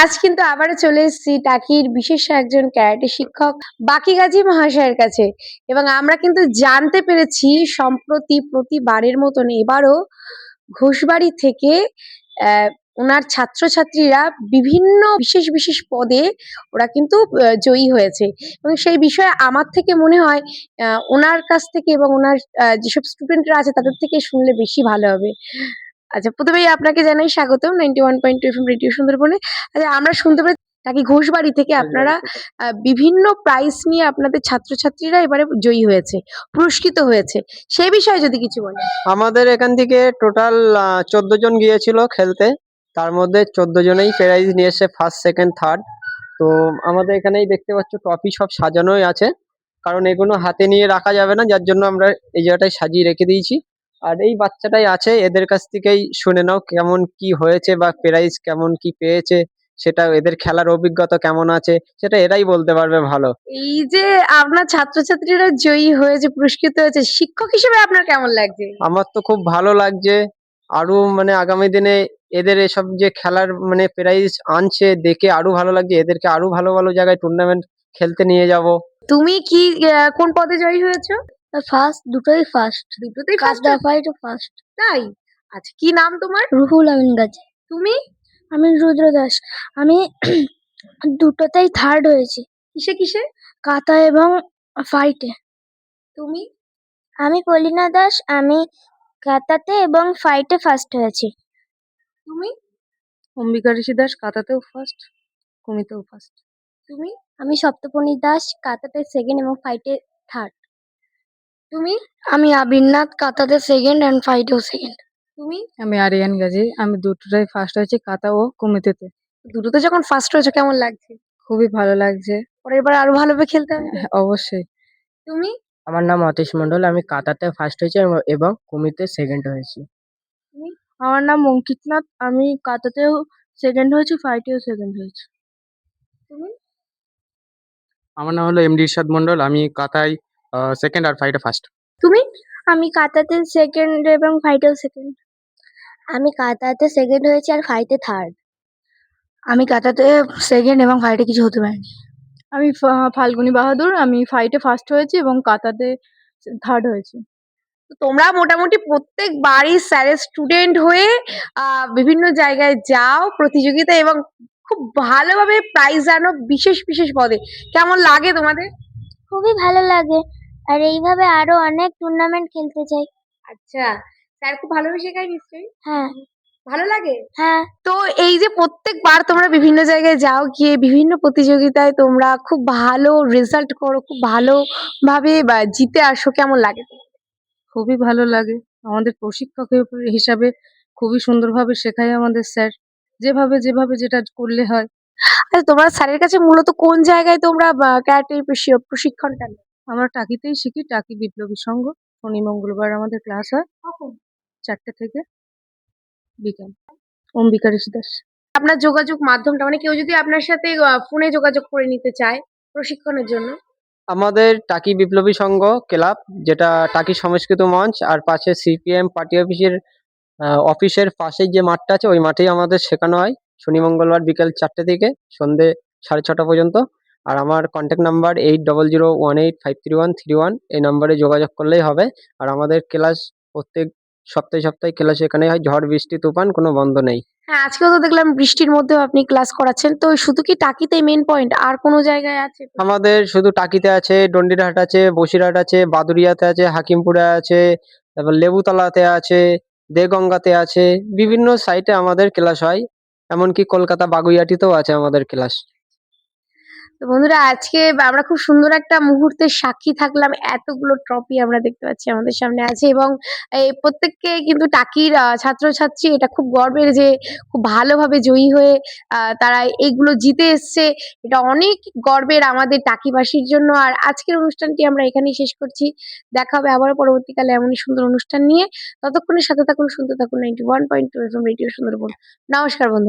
আজ কিন্তু আবারও চলে এসেছি টাকির বিশেষ একজন ক্যারাটে শিক্ষক বাকি গাজী মহাশয়ের কাছে এবং আমরা কিন্তু জানতে পেরেছি সম্প্রতি প্রতিবারের মতন এবারও ঘোষবাড়ি থেকে ওনার ছাত্রছাত্রীরা বিভিন্ন বিশেষ বিশেষ পদে ওরা কিন্তু জয়ী হয়েছে এবং সেই বিষয়ে আমার থেকে মনে হয় ওনার কাছ থেকে এবং ওনার যেসব স্টুডেন্টরা আছে তাদের থেকে শুনলে বেশি ভালো হবে। আচ্ছা, প্রথমেই আপনাকে জানাই স্বাগতম 91.2 FM রেডিও সুন্দরবনে। আচ্ছা, আমরা শুনতে পাই নাকি ঘোষবাড়ি থেকে আপনারা বিভিন্ন প্রাইজ নিয়ে আপনাদের ছাত্রছাত্রীরা এবারে জয়ী হয়েছে, পুরস্কৃত হয়েছে, সেই বিষয়ে যদি কিছু বলেন। আমাদের এখান থেকে টোটাল 14 জন গিয়েছিল খেলতে, তার মধ্যে 14 জনেই প্রাইজ নিয়ে এসে ফার্স্ট সেকেন্ড থার্ড। তো আমাদের এখানেই দেখতে পাচ্ছ ট্রফি সব সাজানোই আছে, কারণ এগুলো হাতে নিয়ে রাখা যাবে না, যার জন্য আমরা এই জায়গাটায় সাজিয়ে রেখে দিয়েছি। আর এই বাচ্চাটাই আছে, এদের কাছ থেকেই শুনে নাও কেমন কি হয়েছে বা প্রাইজ কেমন কি পেয়েছে, সেটা এদের খেলার অভিজ্ঞতা কেমন আছে সেটা এরাই বলতে পারবে ভালো। এই যে আপনার ছাত্রছাত্রীরা জয়ী হয়েছে, পুরস্কৃত হয়েছে, শিক্ষক হিসেবে আপনার কেমন লাগছে? আমার তো খুব ভালো লাগছে। আরো আগামী দিনে এদের এসব যে খেলার প্রাইজ আনছে দেখে আরো ভালো লাগছে, এদেরকে আরো ভালো ভালো জায়গায় টুর্নামেন্ট খেলতে নিয়ে যাব। তুমি কি কোন পদে জয়ী হয়েছো? ফার্স্ট, দুটোই ফার্স্ট। দুটোতেই ফার্স্ট? কাজটা ফাইট ফার্স্ট। তাই? আচ্ছা, কি নাম তোমার? রুহুল আমিন গাজী। তুমি? আমি রুদ্র দাস। আমি দুটোতেই থার্ড হয়েছি। কিসে কিসে? কাতা এবং ফাইটে। তুমি? আমি পলিনা দাস। আমি কাতাতে এবং ফাইটে ফার্স্ট হয়েছি। তুমি? অম্বিকা ঋষি দাস, কাতাতেও ফার্স্ট, কুমিতেও ফার্স্ট। তুমি? আমি সপ্তপর্ণী দাস, কাতাতে সেকেন্ড এবং ফাইটে থার্ড। তুমি? আমি আবিরনাথ, কাতাতে সেকেন্ড এন্ড ফাইটেও সেকেন্ড। তুমি? আমি আরিয়ান গাজী, আমি দুটোটাই ফার্স্ট হয়েছি, কাতা ও কুমিতেতে। দুটোতে যখন ফার্স্ট হয়েছে কেমন লাগছে? খুবই ভালো লাগছে। পরের বার আরো ভালোভাবে খেলতে হবে। অবশ্যই। তুমি? আমার নাম অতীশ মন্ডল। আমি কাতাতে ফার্স্ট হয়েছি এবং কুমিতে সেকেন্ড হয়েছি। আমার নাম অঙ্কিত নাথ। আমি কাতাতেও সেকেন্ড হয়েছি, ফাইটেও সেকেন্ড হয়েছি। তুমি? আমার নাম হলো এমডি ইরশাদ মন্ডল। আমি কাতায় সেকেন্ড আর ফাইটে ফার্স্ট। তুমি? আমি কাতাতে সেকেন্ড এবং ফাইটেও সেকেন্ড। আমি কাতাতে সেকেন্ড হয়েছি আর ফাইটে থার্ড। আমি কাতাতে সেকেন্ড এবং ফাইটে কিছু হতে পারিনি। আমি ফাল্গুনী বাহাদুর। আমি ফাইটে ফার্স্ট হয়েছি এবং কাতাতে থার্ড হয়েছি। তো তোমরা মোটামুটি প্রত্যেকবারই স্যারের স্টুডেন্ট হয়ে বিভিন্ন জায়গায় যাও প্রতিযোগিতা এবং খুব ভালোভাবে প্রাইজ আনো বিশেষ বিশেষ পদে। কেমন লাগে তোমাদের? খুবই ভালো লাগে, আর এইভাবে আরো অনেক টুর্নামেন্ট খেলতে চাই। আচ্ছা, স্যার খুব ভালোভাবে শেখায় নিশ্চয়ই? হ্যাঁ। ভালো লাগে? হ্যাঁ। তো এই যে প্রত্যেকবার তোমরা বিভিন্ন জায়গায় যাও, গিয়ে বিভিন্ন প্রতিযোগিতায় তোমরা খুব ভালো রেজাল্ট করো, খুব ভালোভাবে জিতে আসো, কেমন লাগে? খুবই ভালো লাগে। আমাদের প্রশিক্ষক হিসাবে খুবই সুন্দরভাবে শেখায় আমাদের স্যার, যেভাবে যেভাবে যেটা করলে হয়। আচ্ছা, তোমরা স্যারের কাছে মূলত কোন জায়গায় তোমরা ক্যারাটে প্রশিক্ষণটা নাও? আমরা টাকিতেই শিখি, টাকি বিপ্লবী সংঘ। শনি মঙ্গলবার আমাদের ক্লাস হয় কখন? 4টে থেকে বিকাল। অম্বিকা ঋষি দাস। আপনার যোগাযোগ মাধ্যমটা মানে কেউ যদি আপনার সাথে ফোনে যোগাযোগ করে নিতে চায় প্রশিক্ষণের জন্য? আমাদের টাকি বিপ্লবী সংঘ ক্লাব, যেটা টাকি সংস্কৃত মঞ্চ, আর পাশে সিপিএম পার্টি অফিসের পাশেই যে মাঠটা আছে ওই মাঠেই আমাদের শেখানো হয় শনি মঙ্গলবার বিকেল 4টে থেকে সন্ধে 6:30 পর্যন্ত। আর আমার কন্ট্যাক্ট নাম্বার 8001853131, এই নাম্বারে যোগাযোগ করলেই হবে। আর আমাদের ক্লাস প্রত্যেক সপ্তাহে সপ্তাহে ক্লাস এখানে হয়, ঝড় বৃষ্টি তুফান কোনো বন্ধ নেই। হ্যাঁ, আজকেও তো দেখলাম বৃষ্টির মধ্যেও আপনি ক্লাস করাচ্ছেন। তো শুধু কি টাকিতেই মেইন পয়েন্ট, আর কোনো জায়গায় আছে? আমাদের শুধু টাকিতে আছে, ডন্ডিরহাট আছে, বসিরহাট আছে, বাদুড়িয়াতে আছে, হাকিমপুরে আছে, তারপর লেবুতলাতে আছে, দেগঙ্গাতে আছে, বিভিন্ন সাইটে আমাদের ক্লাস হয়। এমনকি কলকাতা বাগুইআটিতেও আছে আমাদের ক্লাস। তো বন্ধুরা, আজকে আমরা খুব সুন্দর একটা মুহূর্তের সাক্ষী থাকলাম। এতগুলো ট্রফি আমরা দেখতে পাচ্ছি আমাদের সামনে আছে এবং এই প্রত্যেককে কিন্তু টাকির ছাত্রছাত্রী, এটা খুব গর্বের যে খুব ভালোভাবে জয়ী হয়ে তারা এইগুলো জিতে এসছে। এটা অনেক গর্বের আমাদের টাকিবাসীর জন্য। আর আজকের অনুষ্ঠানটি আমরা এখানেই শেষ করছি। দেখা হবে আবারও পরবর্তীকালে এমনই সুন্দর অনুষ্ঠান নিয়ে। ততক্ষণের সাথে থাকুন, শুনতে থাকুন 91.2 FM রেডিও সুন্দরবন। নমস্কার বন্ধু।